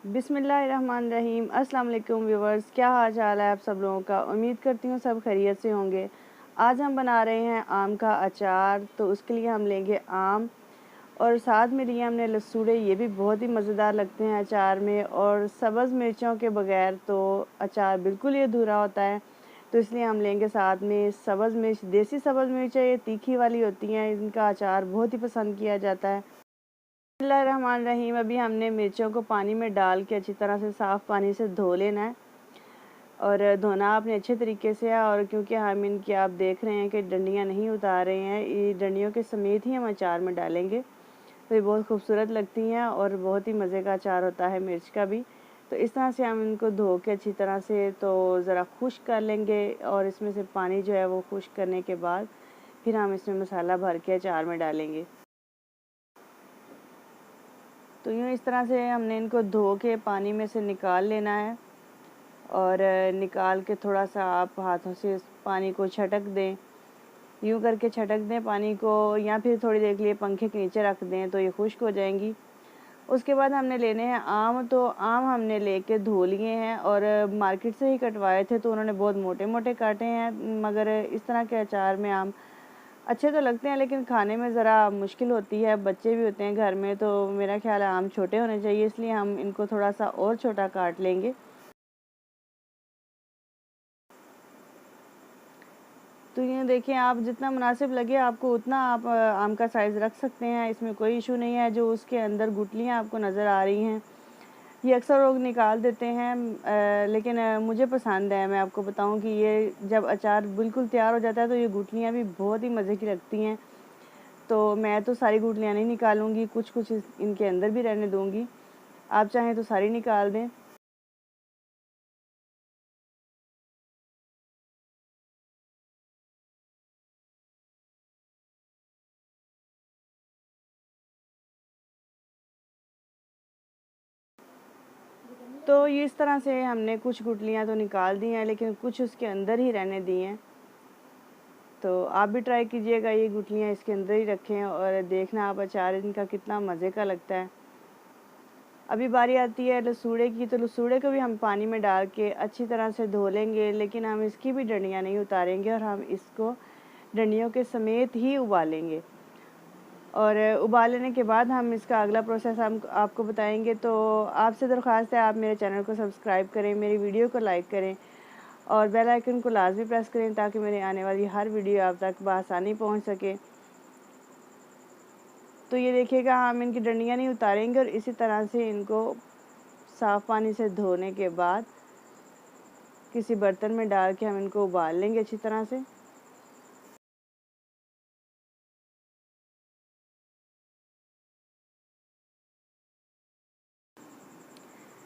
बिस्मिल्लाहिर्रहमानिर्रहीम। अस्सलाम वालेकुम व्यूवर्स, क्या हाल चाल है आप सब लोगों का। उम्मीद करती हूँ सब खैरियत से होंगे। आज हम बना रहे हैं आम का अचार। तो उसके लिए हम लेंगे आम और साथ में लिए हमने लसूड़े। ये भी बहुत ही मज़ेदार लगते हैं अचार में। और सब्ज़ मिर्चों के बगैर तो अचार बिल्कुल ही अधूरा होता है। तो इसलिए हम लेंगे साथ में सब्ज़ मिर्च। देसी सब्ज़ मिर्च है, ये तीखी वाली होती हैं। इनका अचार बहुत ही पसंद किया जाता है। बिस्मिल्लाहिर्रहमानिर्रहीम। अभी हमने मिर्चों को पानी में डाल के अच्छी तरह से साफ़ पानी से धो लेना है। और धोना आपने अच्छे तरीके से है। और क्योंकि हम इनकी आप देख रहे हैं कि डंडियाँ नहीं उतार रहे हैं, ये डंडियों के समेत ही हम अचार में डालेंगे। तो ये बहुत खूबसूरत लगती हैं और बहुत ही मज़े का अचार होता है मिर्च का भी। तो इस तरह से हम इनको धो के अच्छी तरह से तो ज़रा खुश्क कर लेंगे। और इसमें से पानी जो है वो खुश्क करने के बाद फिर हम इसमें मसाला भर के अचार में डालेंगे। तो यूँ इस तरह से हमने इनको धो के पानी में से निकाल लेना है। और निकाल के थोड़ा सा आप हाथों से इस पानी को छटक दें, यूँ करके छटक दें पानी को, या फिर थोड़ी देर के लिए पंखे के नीचे रख दें तो ये खुश्क हो जाएंगी। उसके बाद हमने लेने हैं आम। तो आम हमने लेके धो लिए हैं और मार्केट से ही कटवाए थे, तो उन्होंने बहुत मोटे मोटे काटे हैं। मगर इस तरह के अचार में आम अच्छे तो लगते हैं, लेकिन खाने में ज़रा मुश्किल होती है। बच्चे भी होते हैं घर में, तो मेरा ख्याल है आम छोटे होने चाहिए, इसलिए हम इनको थोड़ा सा और छोटा काट लेंगे। तो ये देखिए, आप जितना मुनासिब लगे आपको उतना आप आम का साइज़ रख सकते हैं, इसमें कोई इशू नहीं है। जो उसके अंदर गुठलियाँ आपको नज़र आ रही हैं, ये अक्सर लोग निकाल देते हैं, लेकिन मुझे पसंद है। मैं आपको बताऊं कि ये जब अचार बिल्कुल तैयार हो जाता है तो ये गुठलियाँ भी बहुत ही मज़े की लगती हैं। तो मैं तो सारी गुठलियाँ नहीं निकालूंगी, कुछ कुछ इनके अंदर भी रहने दूंगी। आप चाहें तो सारी निकाल दें। तो ये इस तरह से हमने कुछ गुठलियाँ तो निकाल दी हैं, लेकिन कुछ उसके अंदर ही रहने दी हैं। तो आप भी ट्राई कीजिएगा, ये गुठलियाँ इसके अंदर ही रखें और देखना आप अचार इनका कितना मज़े का लगता है। अभी बारी आती है लसूड़े की। तो लसूड़े को भी हम पानी में डाल के अच्छी तरह से धो लेंगे, लेकिन हम इसकी भी डंडियाँ नहीं उतारेंगे और हम इसको डंडियों के समेत ही उबालेंगे। और उबालने के बाद हम इसका अगला प्रोसेस हम आपको बताएंगे। तो आपसे दरख्वास्त है आप मेरे चैनल को सब्सक्राइब करें, मेरी वीडियो को लाइक करें और बेल आइकन को लाजमी प्रेस करें, ताकि मेरे आने वाली हर वीडियो आप तक बआसानी पहुंच सके। तो ये देखिएगा, हम इनकी डंडियाँ नहीं उतारेंगे और इसी तरह से इनको साफ़ पानी से धोने के बाद किसी बर्तन में डाल के हम इनको उबाल लेंगे अच्छी तरह से।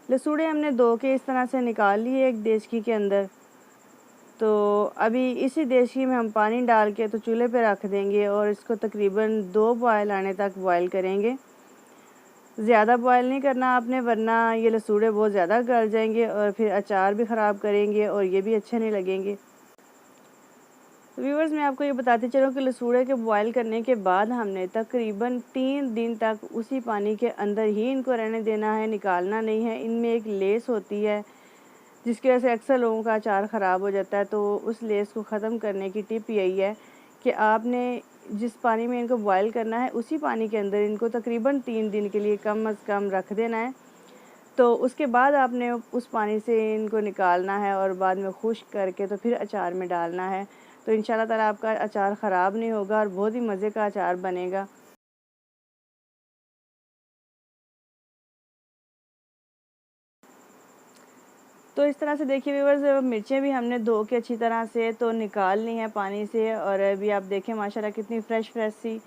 लसूड़े हमने धो के इस तरह से निकाल लिए एक देचकी के अंदर। तो अभी इसी देचकी में हम पानी डाल के तो चूल्हे पे रख देंगे और इसको तकरीबन 2 बॉयल आने तक बॉयल करेंगे। ज़्यादा बॉयल नहीं करना आपने, वरना ये लसूड़े बहुत ज़्यादा गल जाएंगे और फिर अचार भी ख़राब करेंगे और ये भी अच्छे नहीं लगेंगे। तो व्यूवर्स, मैं आपको ये बताती चलूँ कि लसूड़े के बॉयल करने के बाद हमने तकरीबन 3 दिन तक उसी पानी के अंदर ही इनको रहने देना है, निकालना नहीं है। इनमें एक लेस होती है जिसकी वजह से अक्सर लोगों का अचार ख़राब हो जाता है। तो उस लेस को ख़त्म करने की टिप यही है कि आपने जिस पानी में इनको बॉयल करना है उसी पानी के अंदर इनको तकरीबन 3 दिन के लिए कम अज़ कम रख देना है। तो उसके बाद आपने उस पानी से इनको निकालना है और बाद में खुश्क करके तो फिर अचार में डालना है। तो इंशाल्लाह ताला आपका अचार ख़राब नहीं होगा और बहुत ही मज़े का अचार बनेगा। तो इस तरह से देखिए व्यूअर्स, मिर्चें भी हमने धो के अच्छी तरह से तो निकाल ली हैं पानी से। और अभी आप देखें माशाल्लाह कितनी फ़्रेश फ़्रेश सी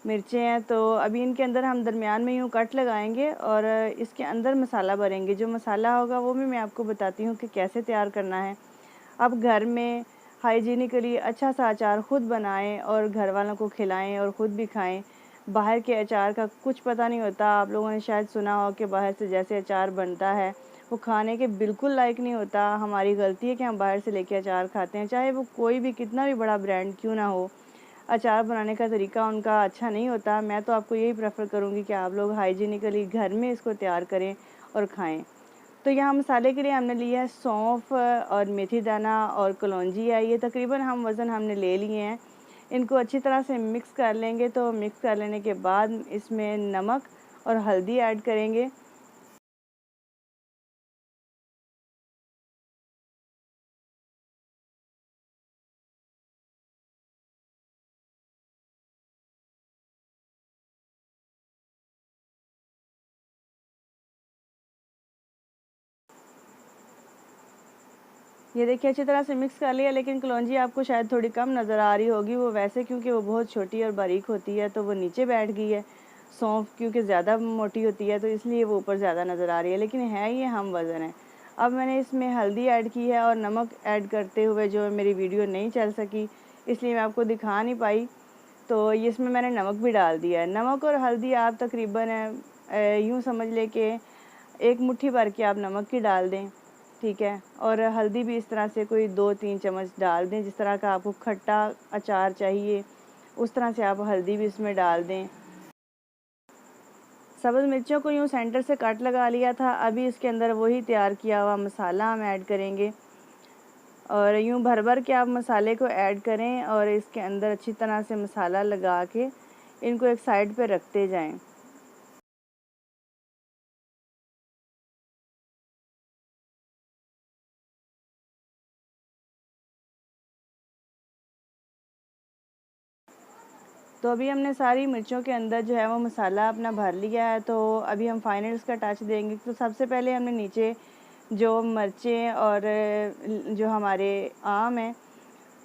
मिर्चें हैं। तो अभी इनके अंदर हम दरमियान में यूँ कट लगाएंगे और इसके अंदर मसाला भरेंगे। जो मसाला होगा वो भी मैं आपको बताती हूँ कि कैसे तैयार करना है। आप घर में हाइजीनिकली अच्छा सा अचार ख़ुद बनाएं और घर वालों को खिलाएं और ख़ुद भी खाएं। बाहर के अचार का कुछ पता नहीं होता। आप लोगों ने शायद सुना हो कि बाहर से जैसे अचार बनता है वो खाने के बिल्कुल लायक नहीं होता। हमारी गलती है कि हम बाहर से लेके अचार खाते हैं, चाहे वो कोई भी कितना भी बड़ा ब्रांड क्यों ना हो। अचार बनाने का तरीका उनका अच्छा नहीं होता। मैं तो आपको यही प्रेफर करूँगी कि आप लोग हाइजीनिकली घर में इसको तैयार करें और खाएं। तो यहाँ मसाले के लिए हमने लिया है सौंफ और मेथी दाना और कलौंजी है। ये तकरीबन हम वज़न हमने ले लिए हैं। इनको अच्छी तरह से मिक्स कर लेंगे। तो मिक्स कर लेने के बाद इसमें नमक और हल्दी ऐड करेंगे। ये देखिए अच्छी तरह से मिक्स कर लिया, लेकिन कलौंजी आपको शायद थोड़ी कम नज़र आ रही होगी। वो वैसे क्योंकि वो बहुत छोटी और बारीक होती है तो वो नीचे बैठ गई है। सौंफ क्योंकि ज़्यादा मोटी होती है तो इसलिए वो ऊपर ज़्यादा नज़र आ रही है, लेकिन है ये हम वज़न है। अब मैंने इसमें हल्दी ऐड की है और नमक ऐड करते हुए जो मेरी वीडियो नहीं चल सकी इसलिए मैं आपको दिखा नहीं पाई, तो इसमें मैंने नमक भी डाल दिया है। नमक और हल्दी आप तकरीबन यूँ समझ लें कि एक मुट्ठी भर के आप नमक की डाल दें, ठीक है। और हल्दी भी इस तरह से कोई 2-3 चम्मच डाल दें। जिस तरह का आपको खट्टा अचार चाहिए उस तरह से आप हल्दी भी इसमें डाल दें। सब्ज़ मिर्चों को यूँ सेंटर से कट लगा लिया था। अभी इसके अंदर वही तैयार किया हुआ मसाला हम ऐड करेंगे और यूँ भर भर के आप मसाले को ऐड करें और इसके अंदर अच्छी तरह से मसाला लगा के इनको एक साइड पे रखते जाएं। तो अभी हमने सारी मिर्चों के अंदर जो है वो मसाला अपना भर लिया है। तो अभी हम फाइनल इसका टच देंगे। तो सबसे पहले हमने नीचे जो मिर्चें और जो हमारे आम हैं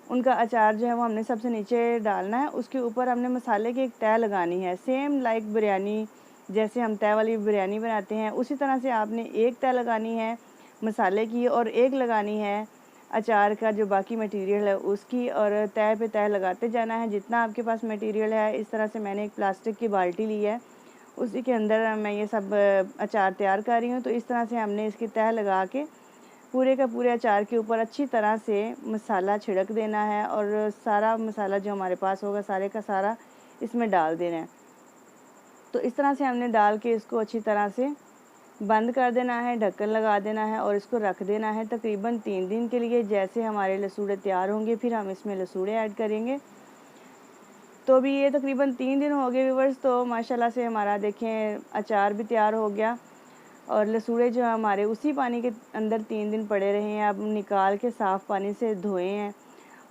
उनका अचार जो है वो हमने सबसे नीचे डालना है। उसके ऊपर हमने मसाले की एक तह लगानी है, सेम लाइक बिरयानी जैसे हम तह वाली बिरयानी बनाते हैं उसी तरह से आपने एक तह लगानी है मसाले की और एक लगानी है अचार का जो बाकी मटेरियल है उसकी, और तह पे तह लगाते जाना है जितना आपके पास मटेरियल है। इस तरह से मैंने एक प्लास्टिक की बाल्टी ली है, उसी के अंदर मैं ये सब अचार तैयार कर रही हूँ। तो इस तरह से हमने इसकी तह लगा के पूरे का पूरे अचार के ऊपर अच्छी तरह से मसाला छिड़क देना है और सारा मसाला जो हमारे पास होगा सारे का सारा इसमें डाल देना है। तो इस तरह से हमने डाल के इसको अच्छी तरह से बंद कर देना है, ढक्कन लगा देना है और इसको रख देना है तकरीबन 3 दिन के लिए। जैसे हमारे लसूड़े तैयार होंगे फिर हम इसमें लसूड़े ऐड करेंगे। तो अभी ये तकरीबन 3 दिन हो गए व्यूअर्स। तो माशाल्लाह से हमारा देखें अचार भी तैयार हो गया और लसूड़े जो हमारे उसी पानी के अंदर 3 दिन पड़े रहे हैं। अब निकाल के साफ़ पानी से धोए हैं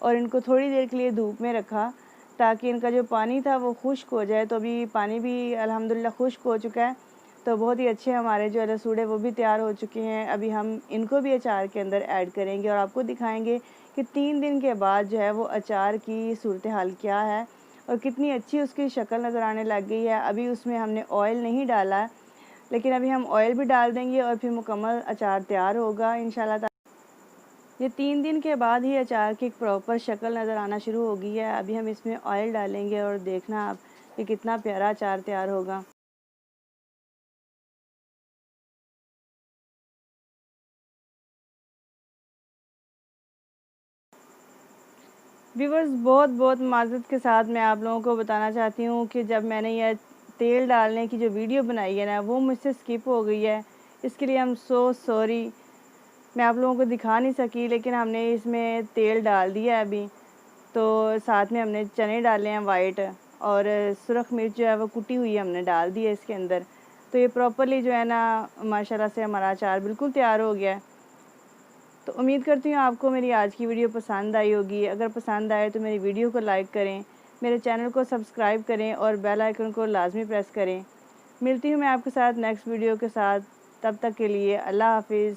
और इनको थोड़ी देर के लिए धूप में रखा ताकि इनका जो पानी था वो खुश्क हो जाए। तो अभी पानी भी अल्हम्दुलिल्लाह खुश्क हो चुका है। तो बहुत ही अच्छे हमारे जो लसूड़े वो भी तैयार हो चुके हैं। अभी हम इनको भी अचार के अंदर ऐड करेंगे और आपको दिखाएंगे कि 3 दिन के बाद जो है वो अचार की सूरत हाल क्या है और कितनी अच्छी उसकी शक्ल नज़र आने लग गई है। अभी उसमें हमने ऑयल नहीं डाला है, लेकिन अभी हम ऑयल भी डाल देंगे और फिर मुकम्मल अचार तैयार होगा इंशाल्लाह। ये 3 दिन के बाद ही अचार की एक प्रॉपर शक्ल नज़र आना शुरू हो गई है। अभी हम इसमें ऑयल डालेंगे और देखना आप कि कितना प्यारा अचार तैयार होगा। व्यूवर्स बहुत बहुत माज़रत के साथ मैं आप लोगों को बताना चाहती हूँ कि जब मैंने यह तेल डालने की जो वीडियो बनाई है ना वो मुझसे स्किप हो गई है। इसके लिए हम सो सॉरी। मैं आप लोगों को दिखा नहीं सकी, लेकिन हमने इसमें तेल डाल दिया है अभी। तो साथ में हमने चने डाले हैं वाइट और सुरख मिर्च जो है वो कुटी हुई हमने डाल दी है इसके अंदर। तो ये प्रॉपरली जो है ना माशाल्लाह से हमारा अचार बिल्कुल तैयार हो गया है। तो उम्मीद करती हूँ आपको मेरी आज की वीडियो पसंद आई होगी। अगर पसंद आए तो मेरी वीडियो को लाइक करें, मेरे चैनल को सब्सक्राइब करें और बेल आइकन को लाजमी प्रेस करें। मिलती हूँ मैं आपके साथ नेक्स्ट वीडियो के साथ। तब तक के लिए अल्लाह हाफिज़।